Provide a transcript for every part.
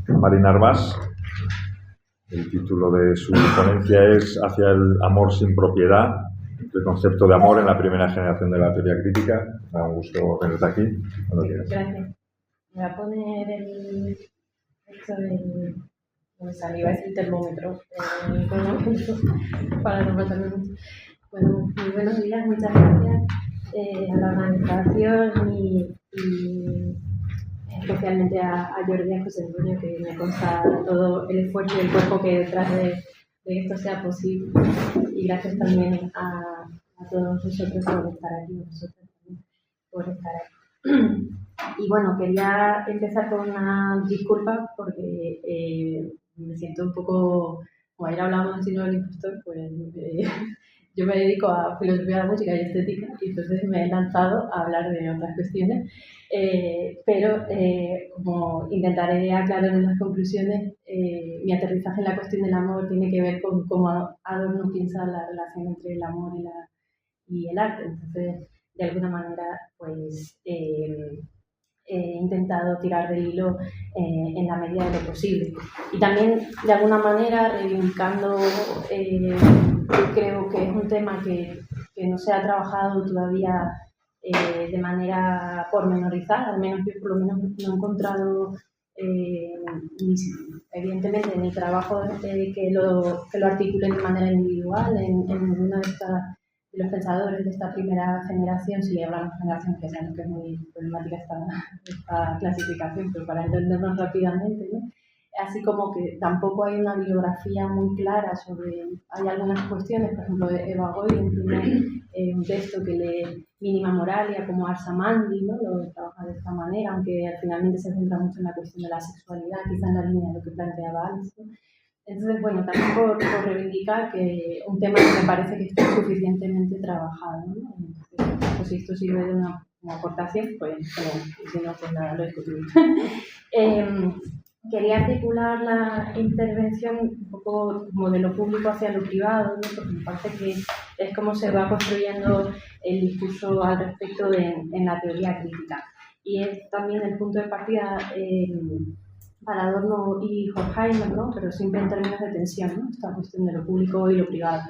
Marina Arbás. El título de su ponencia es Hacia el amor sin propiedad, el concepto de amor en la primera generación de la teoría crítica. Me da un gusto tenerte aquí. Gracias. Me voy a poner el termómetro para no pasarme mucho. Bueno, muy buenos días, muchas gracias a la organización y especialmente a Jordi y a José Antonio, que me consta todo el esfuerzo y el cuerpo que detrás de que esto sea posible. Y gracias también a todos vosotros por estar aquí, vosotros también por estar aquí. Y bueno, quería empezar con una disculpa porque me siento un poco, como ayer hablábamos del síndrome del impostor, pues yo me dedico a filosofía de la música y estética y entonces me he lanzado a hablar de otras cuestiones, pero como intentaré aclarar en las conclusiones, mi aterrizaje en la cuestión del amor tiene que ver con cómo Adorno piensa la relación entre el amor y el arte. Entonces, de alguna manera, pues he intentado tirar del hilo en la medida de lo posible. Y también, de alguna manera, reivindicando, creo que es un tema que no se ha trabajado todavía de manera pormenorizada, al menos yo por lo menos no he encontrado, evidentemente, ni trabajo que lo articulen de manera individual en ninguna de los pensadores de esta primera generación. Si hablamos de generación, que sabemos que es muy problemática esta clasificación, pero para entendernos rápidamente, ¿no? Así como que tampoco hay una bibliografía muy clara sobre, hay algunas cuestiones, por ejemplo, Eva Goyen tiene un texto que lee Mínima Moralia como Arsamandi, ¿no? Lo trabaja de esta manera, aunque finalmente se centra mucho en la cuestión de la sexualidad, quizá en la línea de lo que planteaba Alice, ¿no? Entonces, bueno, también por reivindicar que un tema que me parece que está suficientemente trabajado, ¿no? Entonces, pues si esto sirve de una aportación, pues si no, pues nada, lo discutimos. Quería articular la intervención un poco como de lo público hacia lo privado, ¿no? Porque me parece que es como se va construyendo el discurso al respecto en la teoría crítica. Y es también el punto de partida para Adorno y Horkheimer, ¿no? Pero siempre en términos de tensión, ¿no? Esta cuestión de lo público y lo privado.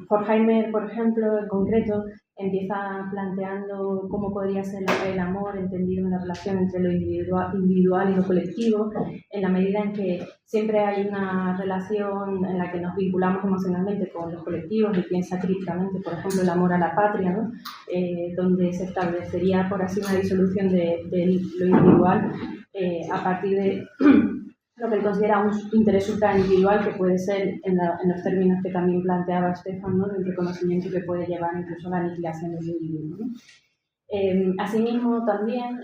Horkheimer, por ejemplo, en concreto, empieza planteando cómo podría ser el amor entendido en la relación entre lo individual y lo colectivo, en la medida en que siempre hay una relación en la que nos vinculamos emocionalmente con los colectivos y piensa críticamente, por ejemplo, el amor a la patria, ¿no? Donde se establecería, por así, una disolución de lo individual a partir de lo que él considera un interés supraindividual, que puede ser, en los términos que también planteaba Stefan, ¿no? Del reconocimiento que puede llevar incluso a la aniquilación del individuo, ¿no? Asimismo, también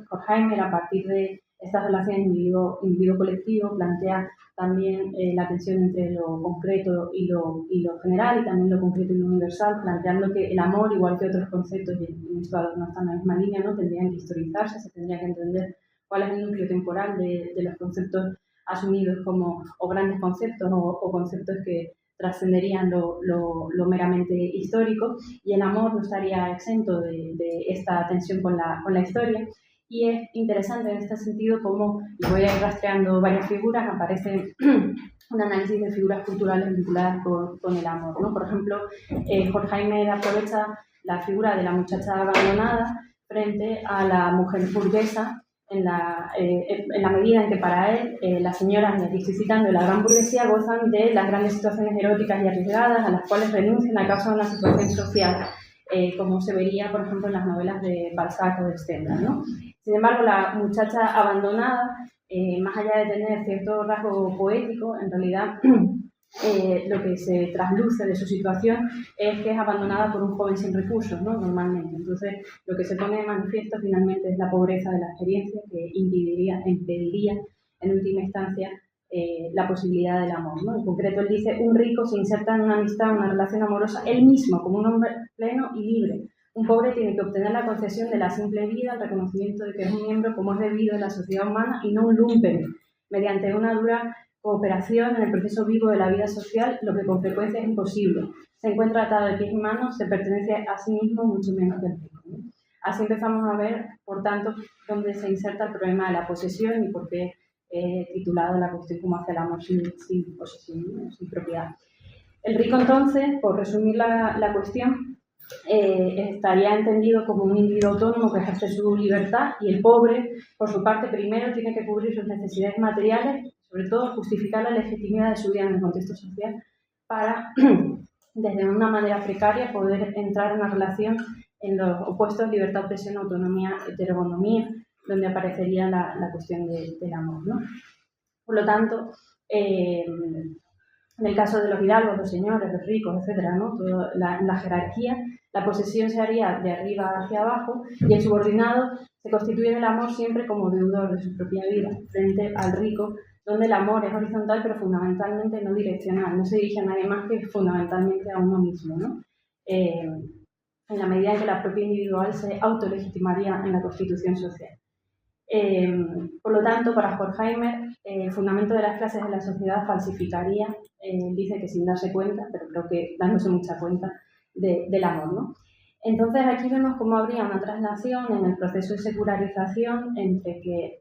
Horkheimer, a partir de esta relación individuo-colectivo, plantea también la tensión entre lo concreto y lo general, y también lo concreto y lo universal, planteando que el amor, igual que otros conceptos, y esto no está en la misma línea, ¿no? Tendrían que historizarse, se tendría que entender cuál es el núcleo temporal de los conceptos asumidos como o grandes conceptos o conceptos que trascenderían lo meramente histórico, y el amor no estaría exento de esta tensión con la historia. Y es interesante en este sentido cómo, y voy a ir rastreando varias figuras, aparece un análisis de figuras culturales vinculadas con el amor, ¿no? Por ejemplo, Horkheimer aprovecha la figura de la muchacha abandonada frente a la mujer burguesa, en la medida en que para él las señoras, y estoy citando, la gran burguesía gozan de las grandes situaciones eróticas y arriesgadas a las cuales renuncian a causa de una situación social, como se vería, por ejemplo, en las novelas de Balzac o de Stendhal, ¿no? Sin embargo, la muchacha abandonada, más allá de tener cierto rasgo poético, en realidad lo que se trasluce de su situación es que es abandonada por un joven sin recursos, ¿no? Normalmente. Entonces, lo que se pone de manifiesto finalmente es la pobreza de la experiencia, que impediría en última instancia la posibilidad del amor, ¿no? En concreto, él dice: un rico se inserta en una amistad, una relación amorosa, él mismo, como un hombre pleno y libre. Un pobre tiene que obtener la concesión de la simple vida, el reconocimiento de que es un miembro como es debido de la sociedad humana y no un lumpen, mediante una dura cooperación en el proceso vivo de la vida social, lo que con frecuencia es imposible. Se encuentra atado de pies y manos, se pertenece a sí mismo mucho menos que el rico, ¿no? Así empezamos a ver, por tanto, dónde se inserta el problema de la posesión y por qué he titulado la cuestión como hacia el amor sin posesión, sin propiedad. El rico, entonces, por resumir la cuestión, estaría entendido como un individuo autónomo que ejerce su libertad, y el pobre, por su parte, primero tiene que cubrir sus necesidades materiales, sobre todo justificar la legitimidad de su vida en el contexto social, para, desde una manera precaria, poder entrar en una relación en los opuestos libertad, opresión, autonomía, heteronomía, donde aparecería la cuestión del amor, ¿no? Por lo tanto, en el caso de los hidalgos, los señores, los ricos, etcétera, ¿no? La jerarquía, la posesión se haría de arriba hacia abajo, y el subordinado se constituye en el amor siempre como deudor de su propia vida, frente al rico, donde el amor es horizontal pero fundamentalmente no direccional, no se dirige a nadie más que fundamentalmente a uno mismo, ¿no? En la medida en que la propia individual se autolegitimaría en la constitución social. Por lo tanto, para Horkheimer, el fundamento de las clases de la sociedad falsificaría, dice que sin darse cuenta, pero creo que dándose mucha cuenta, del amor, ¿no? Entonces, aquí vemos cómo habría una traslación en el proceso de secularización entre que,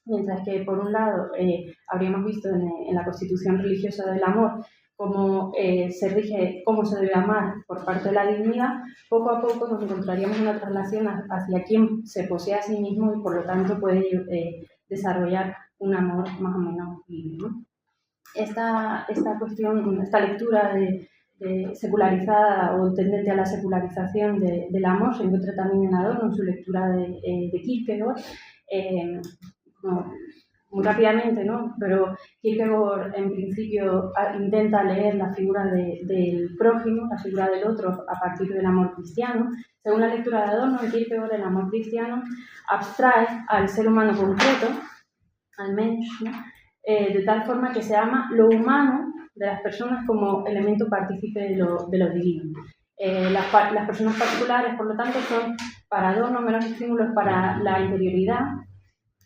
mientras que, por un lado, habríamos visto en la constitución religiosa del amor cómo se rige cómo se debe amar por parte de la dignidad, poco a poco nos encontraríamos una traslación hacia quien se posee a sí mismo y por lo tanto puede desarrollar un amor más o menos libre, ¿no? Esta cuestión, esta lectura de secularizada o tendente a la secularización del amor se encuentra también en Adorno, en su lectura de Kierkegaard. Muy rápidamente, ¿no? Pero Kierkegaard en principio intenta leer la figura del prójimo, la figura del otro, a partir del amor cristiano. Según la lectura de Adorno, en Kierkegaard el amor cristiano abstrae al ser humano concreto, al Mensch, ¿no? De tal forma que se ama lo humano de las personas como elemento partícipe de lo divino. Las personas particulares, por lo tanto, son para Adorno meros estímulos para la interioridad,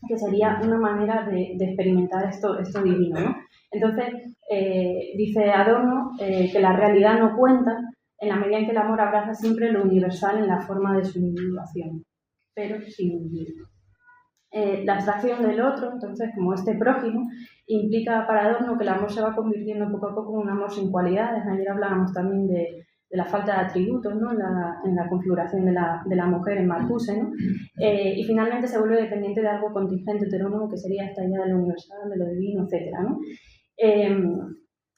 que sería una manera de experimentar esto divino, ¿no? Entonces, dice Adorno que la realidad no cuenta en la medida en que el amor abraza siempre lo universal en la forma de su individuación, pero sin individuo. La abstracción del otro, entonces, como este prójimo, implica para Adorno que el amor se va convirtiendo poco a poco en un amor sin cualidades. Ayer hablábamos también de la falta de atributos, ¿no? en la configuración de la mujer en Marcuse, ¿no? Y finalmente se vuelve dependiente de algo contingente heterónomo, que sería esta idea de lo universal, de lo divino, etc., ¿no?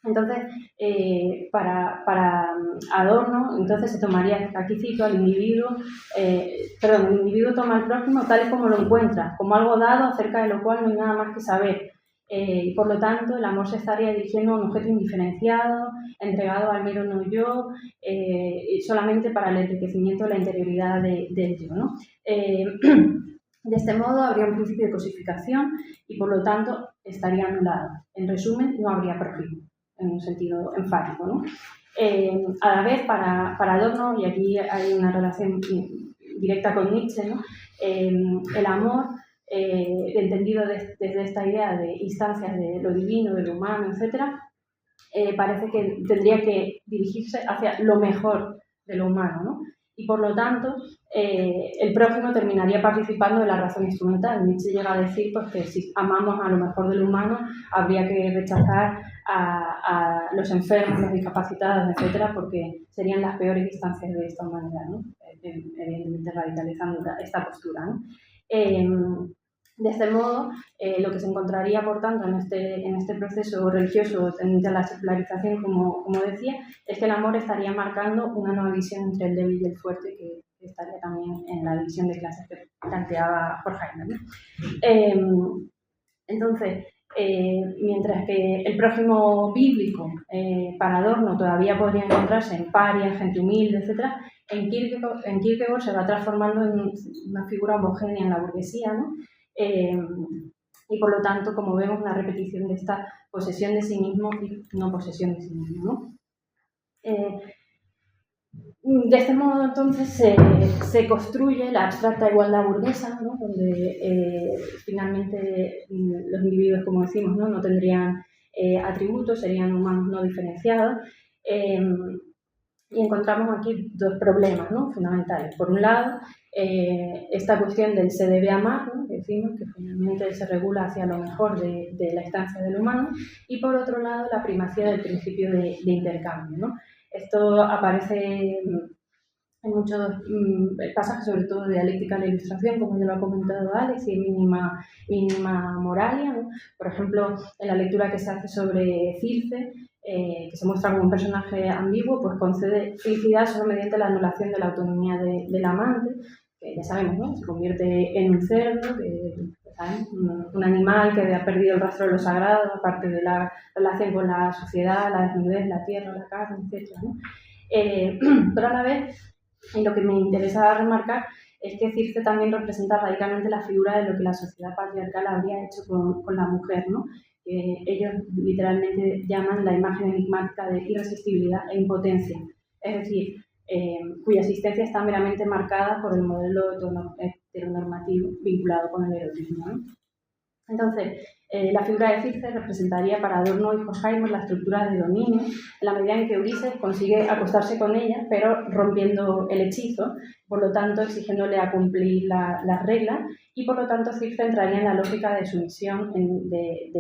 Entonces, para Adorno, entonces se tomaría, aquí cito, al individuo, el individuo toma al prójimo tal y como lo encuentra, como algo dado acerca de lo cual no hay nada más que saber. Y por lo tanto, el amor se estaría dirigiendo a un objeto indiferenciado, entregado al mero no yo, solamente para el enriquecimiento de la interioridad del yo, ¿no? De este modo, habría un principio de cosificación y, por lo tanto, estaría anulado. En resumen, no habría prójimo, en un sentido enfático, ¿no? A la vez, para Adorno, y aquí hay una relación directa con Nietzsche, ¿no? El amor, entendido desde esta idea de instancias de lo divino, de lo humano, etc., parece que tendría que dirigirse hacia lo mejor de lo humano, ¿no? Y por lo tanto, el prójimo terminaría participando de la razón instrumental. Nietzsche llega a decir pues, que si amamos a lo mejor de lo humano, habría que rechazar a los enfermos, los discapacitados, etcétera, porque serían las peores instancias de esta humanidad, ¿no? Evidentemente radicalizando esta postura, ¿no? De este modo, lo que se encontraría, por tanto, en este proceso religioso tendiente a la secularización, como decía, es que el amor estaría marcando una nueva visión entre el débil y el fuerte, que estaría también en la división de clases que planteaba Horkheimer, ¿no? Entonces, mientras que el prójimo bíblico, para Adorno, todavía podría encontrarse en paria, gente humilde, etc., en Kierkegaard se va transformando en una figura homogénea en la burguesía, ¿no? Y por lo tanto, como vemos, una repetición de esta posesión de sí mismo y no posesión de sí mismo, ¿no? De este modo, entonces, se construye la abstracta igualdad burguesa, ¿no? Donde finalmente los individuos, como decimos, no tendrían atributos, serían humanos no diferenciados. Y encontramos aquí dos problemas, ¿no?, fundamentales. Por un lado, esta cuestión del se debe amar, ¿no?, que decimos que finalmente se regula hacia lo mejor de la estancia del humano, y por otro lado, la primacía del principio de intercambio, ¿no? Esto aparece en muchos pasajes, sobre todo de dialéctica de la ilustración, como ya lo ha comentado Alex, y en mínima moralia, ¿no? Por ejemplo, en la lectura que se hace sobre Circe, que se muestra como un personaje ambiguo, pues concede felicidad solo mediante la anulación de la autonomía del amante, que ya sabemos, ¿no?, se convierte en un cerdo, un animal que ha perdido el rastro de lo sagrado, aparte de la relación con la sociedad, la desnudez, la tierra, la carne, etc., ¿no? Pero a la vez, y lo que me interesa remarcar es que Circe también representa radicalmente la figura de lo que la sociedad patriarcal habría hecho con la mujer, ¿no? Ellos literalmente llaman la imagen enigmática de irresistibilidad e impotencia, es decir, cuya existencia está meramente marcada por el modelo heteronormativo vinculado con el erotismo, ¿no? Entonces, la figura de Circe representaría para Adorno y Horkheimer la estructura de dominio, en la medida en que Ulises consigue acostarse con ella, pero rompiendo el hechizo, por lo tanto exigiéndole a cumplir las reglas, y por lo tanto Circe entraría en la lógica de sumisión de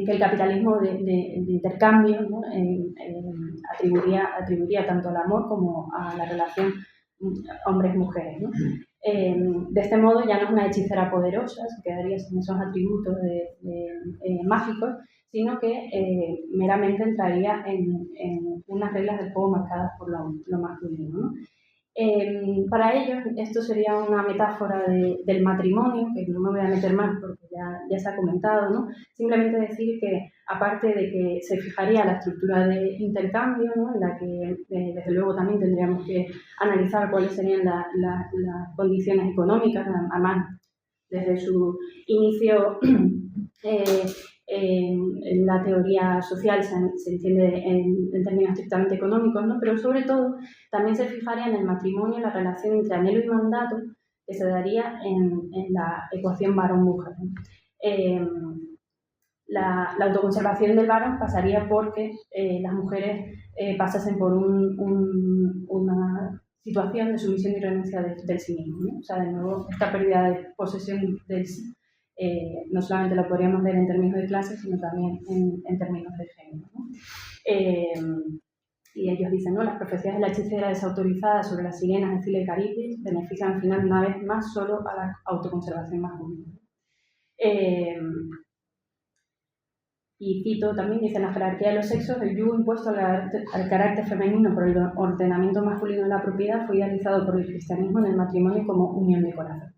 que el capitalismo de intercambio, ¿no?, atribuiría tanto al amor como a la relación hombres-mujeres, ¿no? De este modo ya no es una hechicera poderosa, se quedaría sin esos atributos mágicos, sino que meramente entraría en unas reglas del juego marcadas por lo masculino, ¿no? Para ellos esto sería una metáfora del matrimonio, que no me voy a meter más porque ya se ha comentado, ¿no? Simplemente decir que, aparte de que se fijaría la estructura de intercambio, ¿no?, en la que desde luego también tendríamos que analizar cuáles serían las condiciones económicas, además desde su inicio en la teoría social se entiende en términos estrictamente económicos, ¿no?, pero sobre todo también se fijaría en el matrimonio la relación entre anhelo y mandato que se daría en la ecuación varón-mujer. La autoconservación del varón pasaría porque las mujeres pasasen por una situación de sumisión y renuncia del sí mismo, ¿no? O sea, de nuevo, esta pérdida de posesión del sí no solamente lo podríamos ver en términos de clase, sino también en términos de género, ¿no? Y ellos dicen, ¿no?, las profecías de la hechicera desautorizada sobre las sirenas de Scylla y Caribdis benefician al final una vez más solo a la autoconservación masculina. Y cito también, dice, en la jerarquía de los sexos, el yugo impuesto al carácter femenino por el ordenamiento masculino de la propiedad fue idealizado por el cristianismo en el matrimonio como unión de corazón.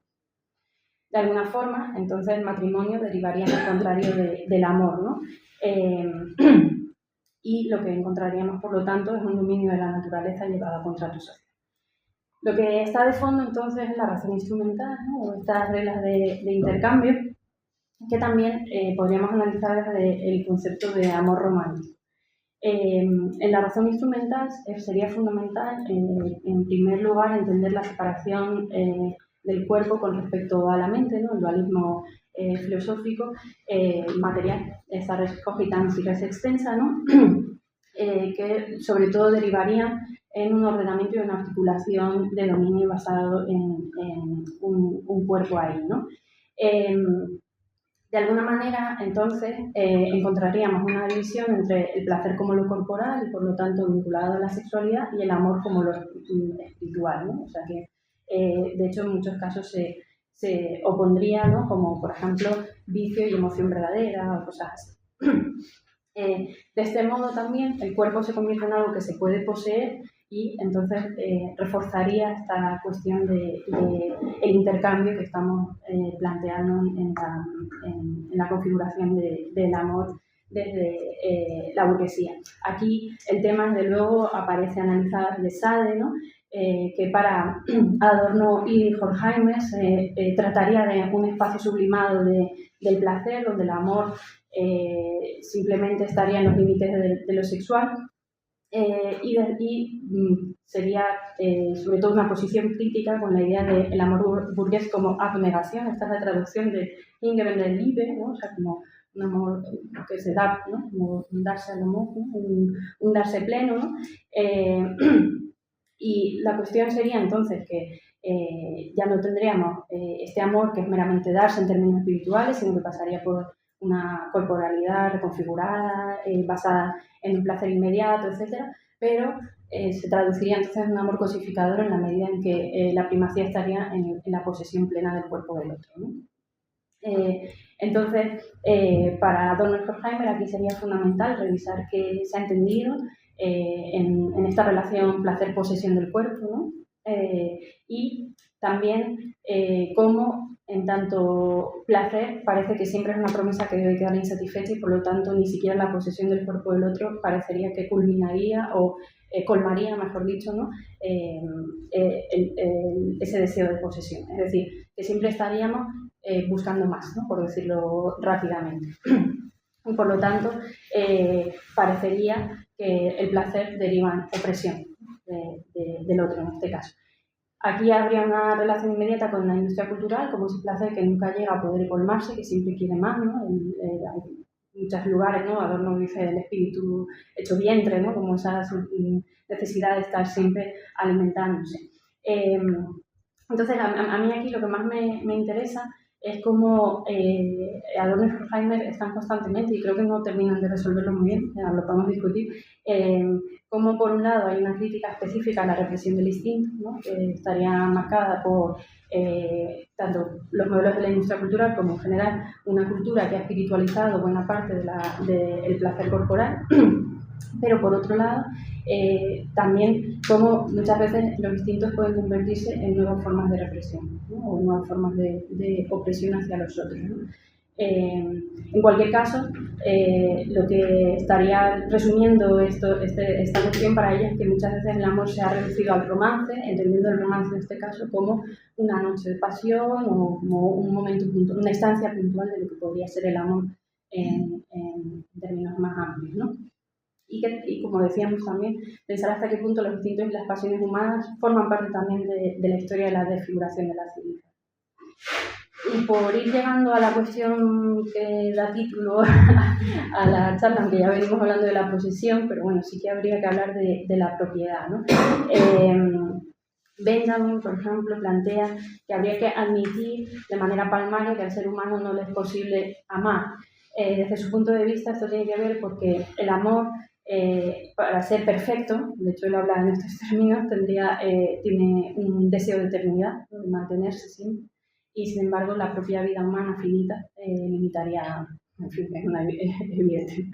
De alguna forma, entonces el matrimonio derivaría en el contrario del amor, ¿no? Y lo que encontraríamos, por lo tanto, es un dominio de la naturaleza llevado a contrato social. Lo que está de fondo, entonces, es la razón instrumental, ¿no?, o estas reglas de intercambio, que también podríamos analizar desde el concepto de amor romántico. En la razón instrumental sería fundamental, en primer lugar, entender la separación del cuerpo con respecto a la mente, ¿no?, el dualismo filosófico, material, esa res cogitans y res extensa, ¿no?, que sobre todo derivaría en un ordenamiento y una articulación de dominio basado en un cuerpo ahí, ¿no? De alguna manera, entonces, encontraríamos una división entre el placer como lo corporal y, por lo tanto, vinculado a la sexualidad, y el amor como lo espiritual, ¿no? O sea que, de hecho, en muchos casos se opondría, ¿no?, como, por ejemplo, vicio y emoción verdadera o cosas así. De este modo, también, el cuerpo se convierte en algo que se puede poseer y, entonces, reforzaría esta cuestión del intercambio que estamos planteando en la configuración del amor desde la burguesía. Aquí el tema, desde luego, aparece analizado de Sade, ¿no?, que para Adorno y Horkheimer se trataría de un espacio sublimado del placer, donde el amor simplemente estaría en los límites de lo sexual, y sería sobre todo una posición crítica con la idea del amor burgués como abnegación. Esta es la traducción de Ingrid del Liebe, ¿no?, o sea, como un amor que se da, ¿no? Como un darse al amor, ¿no? Un darse pleno, ¿no? Y la cuestión sería entonces que ya no tendríamos este amor que es meramente darse en términos espirituales, sino que pasaría por una corporalidad reconfigurada, basada en un placer inmediato, etcétera, pero se traduciría entonces en un amor cosificador en la medida en que la primacía estaría en la posesión plena del cuerpo del otro, ¿no? Entonces, para Adorno y Horkheimer aquí sería fundamental revisar qué se ha entendido en esta relación placer-posesión del cuerpo, ¿no? Y también cómo, en tanto placer, parece que siempre es una promesa que debe quedar insatisfecha y por lo tanto ni siquiera la posesión del cuerpo del otro parecería que culminaría o colmaría, mejor dicho, ¿no? Ese deseo de posesión. Es decir, que siempre estaríamos buscando más, ¿no? Por decirlo rápidamente. Y por lo tanto, parecería que el placer deriva en opresión del otro, en este caso. Aquí habría una relación inmediata con la industria cultural, como ese placer que nunca llega a poder colmarse, que siempre quiere más, ¿no? Hay muchos lugares, ¿no? Adorno dice el espíritu hecho vientre, ¿no? Como esa necesidad de estar siempre alimentándose. Entonces, a mí aquí lo que más me interesa es cómo Adorno y Horkheimer están constantemente, y creo que no terminan de resolverlo muy bien, ya lo podemos discutir, cómo por un lado hay una crítica específica a la represión del instinto, ¿no? Que estaría marcada por tanto los modelos de la industria cultural como en general una cultura que ha espiritualizado buena parte del placer corporal, pero por otro lado también cómo muchas veces los instintos pueden convertirse en nuevas formas de represión, ¿no? O nuevas formas de opresión hacia los otros, ¿no? En cualquier caso, lo que estaría resumiendo esta cuestión para ella es que muchas veces el amor se ha reducido al romance, entendiendo el romance en este caso como una noche de pasión o como un momento puntual, una instancia puntual de lo que podría ser el amor en términos más amplios, ¿no? Y como decíamos también, pensar hasta qué punto los instintos y las pasiones humanas forman parte también de la historia de la desfiguración de la civilización. Y por ir llegando a la cuestión que da título a la charla, aunque ya venimos hablando de la posesión, pero bueno, sí que habría que hablar de la propiedad, ¿no? Benjamin, por ejemplo, plantea que habría que admitir de manera palmaria que al ser humano no le es posible amar. Desde su punto de vista esto tiene que ver porque el amor, para ser perfecto, de hecho él habla en estos términos, tiene un deseo de eternidad, de mantenerse siempre. Y sin embargo la propia vida humana finita limitaría, en fin, es evidente.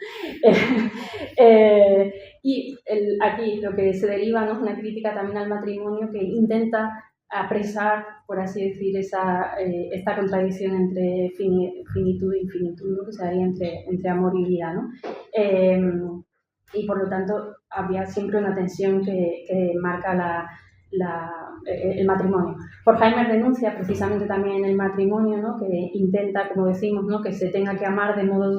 Y aquí lo que se deriva, ¿no? Es una crítica también al matrimonio que intenta apresar, por así decir, esta contradicción entre finitud e infinitud, ¿no? Que se daría entre amor y vida, ¿no? Y por lo tanto había siempre una tensión que marca el matrimonio. Horkheimer denuncia precisamente también el matrimonio, ¿no? Que intenta, como decimos, ¿no? Que se tenga que amar de modo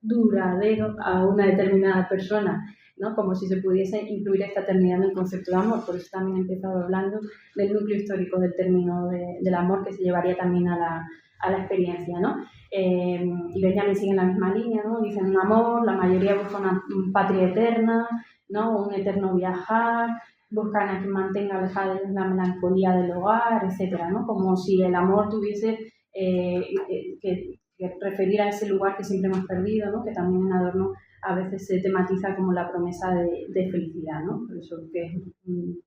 duradero a una determinada persona, ¿no? Como si se pudiese incluir esta eternidad en el concepto de amor. Por eso también he empezado hablando del núcleo histórico del término del amor, que se llevaría también a la experiencia, ¿no? Y Benjamin sigue en la misma línea, ¿no? Dicen un amor, la mayoría busca una patria eterna, ¿no? Un eterno viajar, buscan a quien mantenga alejada de la melancolía del hogar, etcétera, ¿no? Como si el amor tuviese que referir a ese lugar que siempre hemos perdido, ¿no? Que también en Adorno a veces se tematiza como la promesa de felicidad, ¿no? Por eso que es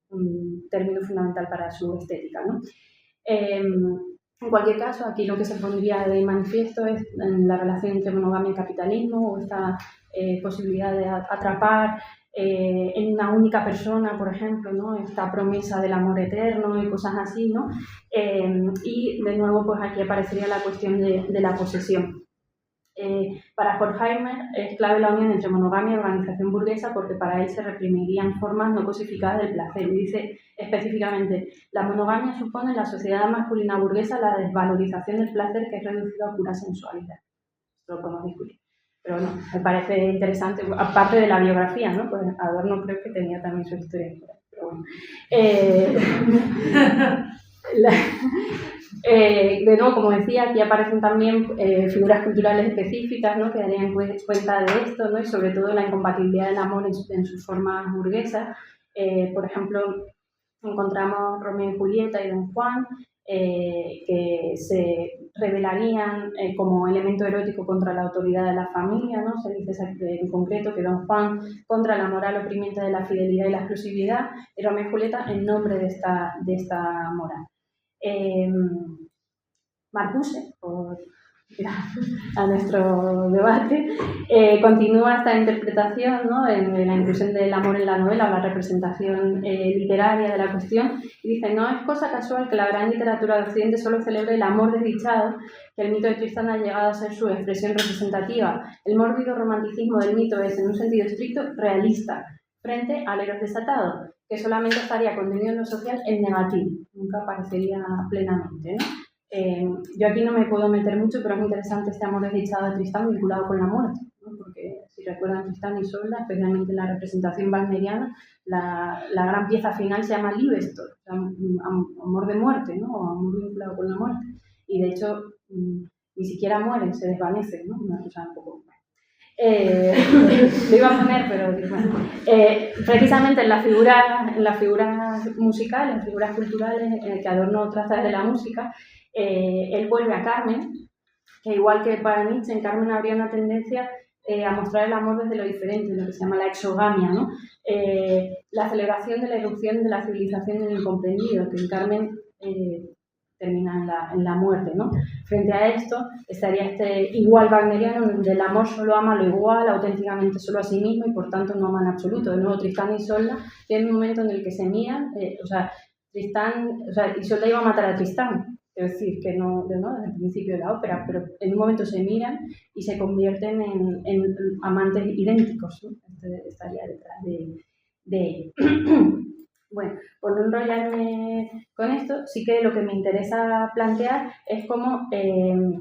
un término fundamental para su estética, ¿no? En cualquier caso, aquí lo que se pondría de manifiesto es la relación entre monogamia y capitalismo, o esta posibilidad de atrapar en una única persona, por ejemplo, ¿no? Esta promesa del amor eterno y cosas así, ¿no? Y de nuevo, pues aquí aparecería la cuestión de la posesión. Para Horkheimer es clave la unión entre monogamia y organización burguesa porque para él se reprimirían formas no cosificadas del placer. Y dice específicamente, la monogamia supone en la sociedad masculina burguesa la desvalorización del placer que es reducido a pura sensualidad. Esto lo podemos discutir. Pero bueno, me parece interesante, aparte de la biografía, ¿no? Pues Adorno creo que tenía también su historia. Pero bueno. de nuevo, como decía, aquí aparecen también figuras culturales específicas, ¿no?, que darían cuenta de esto, ¿no?, y sobre todo la incompatibilidad del amor en sus formas burguesas. Por ejemplo, encontramos Romeo y Julieta y Don Juan, que se revelarían como elemento erótico contra la autoridad de la familia, ¿no? Se dice en concreto que Don Juan contra la moral oprimiente de la fidelidad y la exclusividad, y Romeo y Julieta en nombre de esta moral. Marcuse, por ir a nuestro debate, continúa esta interpretación, ¿no?, en la inclusión del amor en la novela, la representación literaria de la cuestión, y dice: no es cosa casual que la gran literatura de Occidente solo celebre el amor desdichado, que el mito de Tristán ha llegado a ser su expresión representativa. El mórbido romanticismo del mito es, en un sentido estricto, realista, frente al Eros desatado, que solamente estaría contenido en lo social en negativo, nunca aparecería plenamente, ¿no? Yo aquí no me puedo meter mucho, pero es interesante este amor desdichado de Tristán vinculado con la muerte, ¿no? Porque si recuerdan Tristán y Isolda, especialmente en la representación wagneriana, la gran pieza final se llama Liebestod, o sea, amor de muerte, ¿no?, o amor vinculado con la muerte, y de hecho ni siquiera mueren, se desvanecen, ¿no?, una cosa un poco... lo iba a poner, pero bueno. Precisamente en las figuras musicales, en figuras culturales que Adorno traza desde la música, él vuelve a Carmen, que igual que para Nietzsche, en Carmen habría una tendencia a mostrar el amor desde lo diferente, lo que se llama la exogamia, ¿no? La celebración de la erupción de la civilización en el incomprendido, que en Carmen termina en la muerte, ¿no? Frente a esto estaría este igual wagneriano, donde el amor solo ama lo igual, auténticamente solo a sí mismo, y por tanto no ama en absoluto. De nuevo, Tristán y Isolda tienen un momento en el que se miran, Isolda iba a matar a Tristán, es decir, que no desde el principio de la ópera, pero en un momento se miran y se convierten en amantes idénticos, ¿no? Estaría detrás de ello. Bueno, por no enrollarme con esto, sí que lo que me interesa plantear es cómo en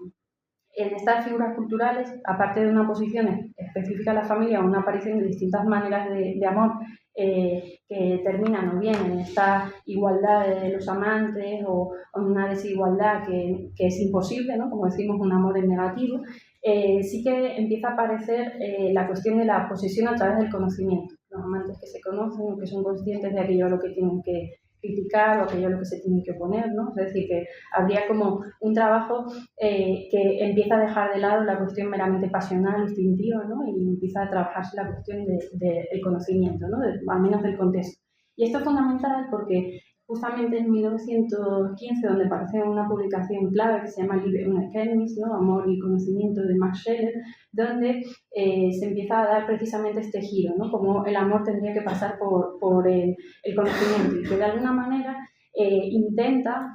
estas figuras culturales, aparte de una posición específica a la familia o una aparición de distintas maneras de amor que terminan o bien en esta igualdad de los amantes o en una desigualdad que es imposible, ¿no?, como decimos, un amor en negativo, sí que empieza a aparecer la cuestión de la posesión a través del conocimiento. Los amantes que se conocen, que son conscientes de aquello a lo que tienen que criticar o aquello a lo que se tienen que oponer, ¿no? Es decir, que habría como un trabajo que empieza a dejar de lado la cuestión meramente pasional, instintiva, ¿no?, y empieza a trabajarse la cuestión del conocimiento, ¿no?, al menos del contexto. Y esto es fundamental porque justamente en 1915, donde aparece una publicación clave que se llama Liebe und Erkenntnis, ¿no?, Amor y Conocimiento, de Max Scheler, donde se empieza a dar precisamente este giro, ¿no?, como el amor tendría que pasar por el conocimiento, y que de alguna manera intenta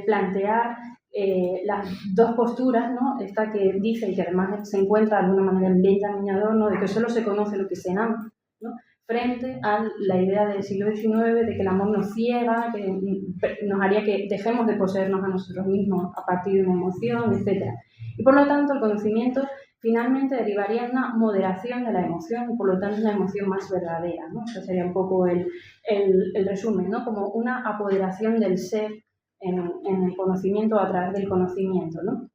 plantear las dos posturas, ¿no?, esta que dice, y que además se encuentra de alguna manera en Benjamin Adorno, de que solo se conoce lo que se ama, ¿no?, frente a la idea del siglo XIX de que el amor nos ciega, que nos haría que dejemos de poseernos a nosotros mismos a partir de una emoción, etc. Y por lo tanto el conocimiento finalmente derivaría en una moderación de la emoción, y por lo tanto una emoción más verdadera, ¿no? Ese sería un poco el resumen, ¿no?, como una apoderación del ser en el conocimiento a través del conocimiento, ¿no?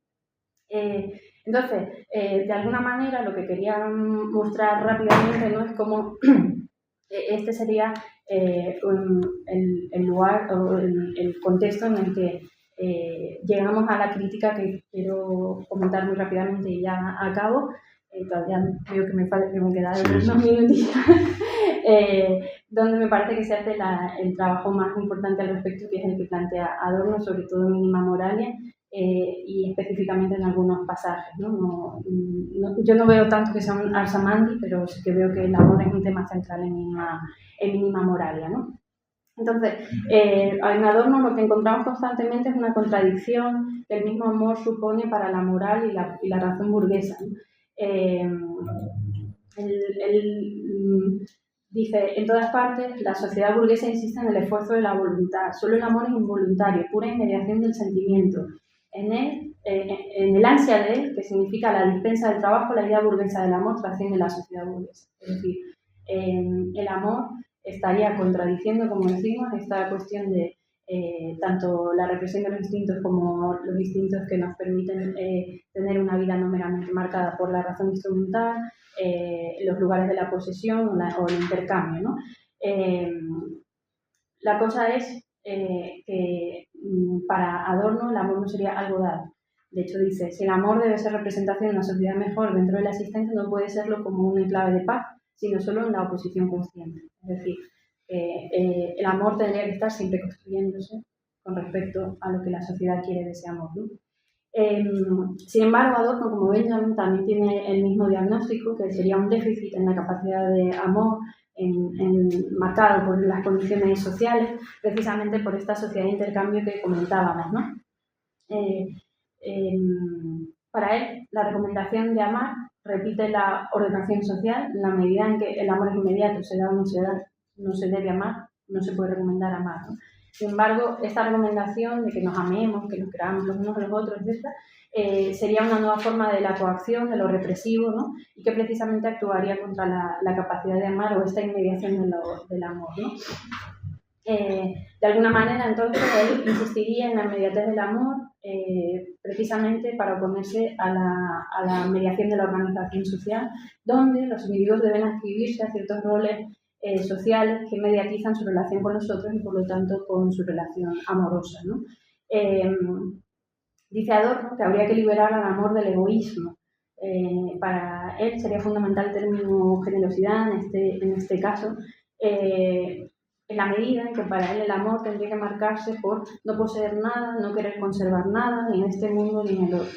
Entonces, de alguna manera lo que quería mostrar rápidamente, ¿no?, es cómo este sería el lugar o el contexto en el que llegamos a la crítica que quiero comentar muy rápidamente y ya acabo. Todavía veo que me quedan unos minutillos, donde me parece que se hace el trabajo más importante al respecto, que es el que plantea Adorno, sobre todo en Minima Moralia, y específicamente en algunos pasajes, ¿no? Yo no veo tanto que sea un ars amandi, pero sí que veo que el amor es un tema central en Minima Moralia, ¿no? Entonces, en Adorno lo que encontramos constantemente es una contradicción que el mismo amor supone para la moral y la razón burguesa, ¿no? Él dice: en todas partes la sociedad burguesa insiste en el esfuerzo de la voluntad, solo el amor es involuntario, pura inmediación del sentimiento. En el ansia de él, que significa la dispensa del trabajo, la idea burguesa del amor trasciende la sociedad burguesa. Es decir, el amor estaría contradiciendo, como decimos, esta cuestión de tanto la represión de los instintos como los instintos que nos permiten tener una vida no meramente marcada por la razón instrumental, los lugares de la posesión o el intercambio, ¿no? La cosa es que para Adorno el amor no sería algo dado. De hecho dice, si el amor debe ser representación de una sociedad mejor dentro de la existencia, no puede serlo como un enclave de paz, sino solo en la oposición consciente. Es decir, el amor tendría que estar siempre construyéndose con respecto a lo que la sociedad quiere de ese amor, ¿no? Sin embargo, Adorno, como Benjamin, también tiene el mismo diagnóstico, que sería un déficit en la capacidad de amor marcado por las condiciones sociales, precisamente por esta sociedad de intercambio que comentábamos, ¿no? Para él, la recomendación de amar repite la ordenación social en la medida en que el amor es inmediato, se da o no se da, no se debe amar, no se puede recomendar amar, ¿no? Sin embargo, esta recomendación de que nos amemos, que nos queramos los unos a los otros, etc., sería una nueva forma de la coacción, de lo represivo, ¿no? Y que precisamente actuaría contra la capacidad de amar o esta inmediación del amor, ¿no? De alguna manera, entonces, él insistiría en la inmediatez del amor precisamente para oponerse a la mediación de la organización social, donde los individuos deben adscribirse a ciertos roles sociales que mediatizan su relación con los otros y, por lo tanto, con su relación amorosa, ¿no? Dice Adorno que habría que liberar al amor del egoísmo. Para él sería fundamental el término generosidad en este caso, en la medida en que para él el amor tendría que marcarse por no poseer nada, no querer conservar nada, ni en este mundo ni en el otro.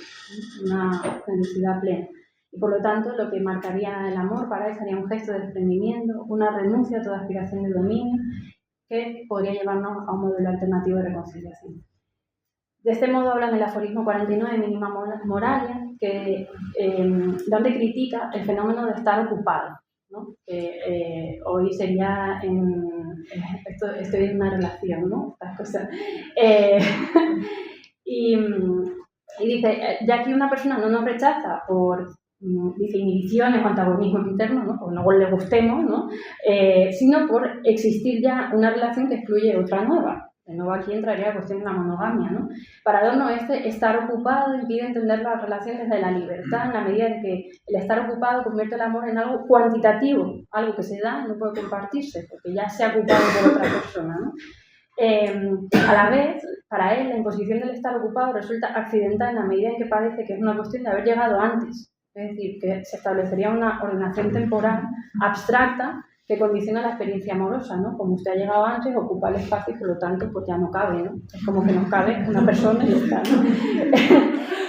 Una generosidad plena. Y por lo tanto, lo que marcaría el amor para él sería un gesto de desprendimiento, una renuncia a toda aspiración de dominio, que podría llevarnos a un modelo alternativo de reconciliación. De este modo habla en el aforismo 49, Mínima Moralia, donde critica el fenómeno de estar ocupado, ¿no? Hoy sería estoy en una relación, ¿no? Estas cosas. Y dice, ya que una persona no nos rechaza por dice, inhibiciones o antagonismos internos, ¿no? Porque no le gustemos, ¿no? Sino por existir ya una relación que excluye otra nueva. De nuevo aquí entraría la cuestión de la monogamia, ¿no? Para Adorno, estar ocupado impide entender la relación desde la libertad, en la medida en que el estar ocupado convierte el amor en algo cuantitativo, algo que se da y no puede compartirse, porque ya se ha ocupado por otra persona, ¿no? A la vez, para él, la imposición del estar ocupado resulta accidental en la medida en que parece que es una cuestión de haber llegado antes. Es decir, que se establecería una ordenación temporal abstracta que condiciona la experiencia amorosa, ¿no? Como usted ha llegado antes, ocupa el espacio y por lo tanto pues ya no cabe, ¿no? Es como que nos cabe una persona y ya está, ¿no?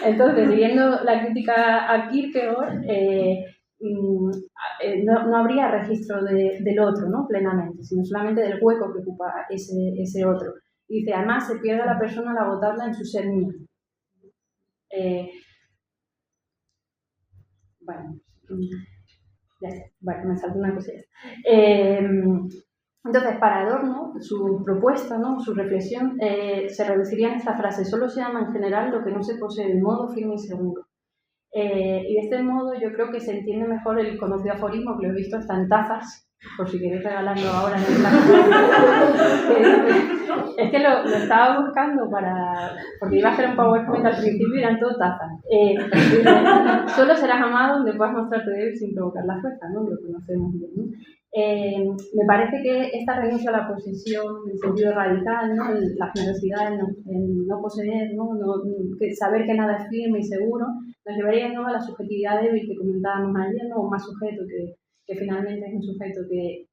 Entonces, siguiendo la crítica a Kierkegaard, no habría registro del otro, ¿no? Plenamente, sino solamente del hueco que ocupa ese otro. Y dice, además se pierde a la persona al agotarla en su ser mismo. Bueno, me salta una cosilla. Entonces, para Adorno, su propuesta, ¿no? Su reflexión se reduciría en esta frase: solo se ama en general lo que no se posee de modo firme y seguro. Y de este modo yo creo que se entiende mejor el conocido aforismo, que lo he visto hasta en tazas, por si queréis regalarlo ahora en el Es que lo estaba buscando porque iba a hacer un PowerPoint al principio y eran todo tazas. Solo serás amado donde puedas mostrarte débil sin provocar la fuerza, ¿no? Lo conocemos bien, ¿no? Me parece que esta renuncia a la posesión en sentido radical, ¿no? La generosidad, el no poseer, ¿no? Saber que nada es firme y seguro, nos llevaría de nuevo a la subjetividad débil que comentábamos ayer, ¿no? Un más sujeto que finalmente es un sujeto que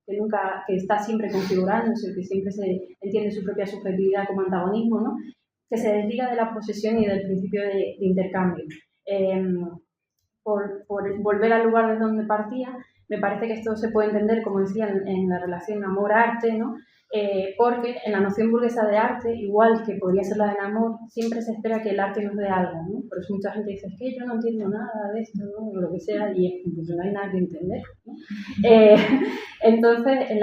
está siempre configurándose, que siempre se entiende su propia subjetividad como antagonismo, ¿no? Que se desliga de la posesión y del principio de intercambio. Por volver al lugar desde donde partía, me parece que esto se puede entender, como decía, en la relación amor-arte, ¿no? Porque en la noción burguesa de arte, igual que podría ser la del amor, siempre se espera que el arte nos dé algo, ¿no? Por eso mucha gente dice, es que yo no entiendo nada de esto, ¿no? O lo que sea, y pues no hay nada que entender, ¿no? Entonces, en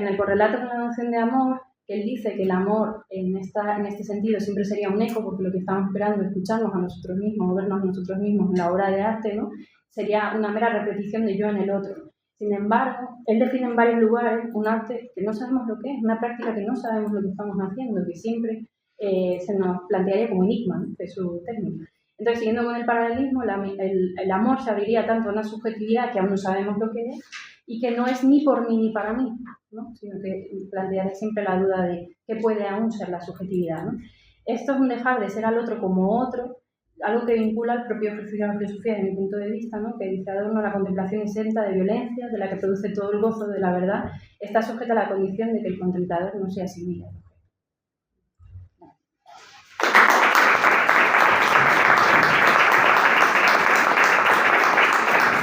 el correlato con la noción de amor, que él dice que el amor en este sentido siempre sería un eco, porque lo que estamos esperando es escucharnos a nosotros mismos o vernos a nosotros mismos en la obra de arte, ¿no? Sería una mera repetición de yo en el otro. Sin embargo, él define en varios lugares un arte que no sabemos lo que es, una práctica que no sabemos lo que estamos haciendo, que siempre se nos plantearía como enigma, ¿no? Que es su término. Entonces, siguiendo con el paralelismo, el amor se abriría tanto a una subjetividad que aún no sabemos lo que es y que no es ni por mí ni para mí, ¿no? Sino que plantearía siempre la duda de qué puede aún ser la subjetividad, ¿no? Esto es un dejar de ser al otro como otro, algo que vincula al propio ejercicio de la filosofía, desde mi punto de vista, ¿no? Que dice Adorno, la contemplación exenta de violencia, de la que produce todo el gozo de la verdad, está sujeta a la condición de que el contemplador no sea asimilado.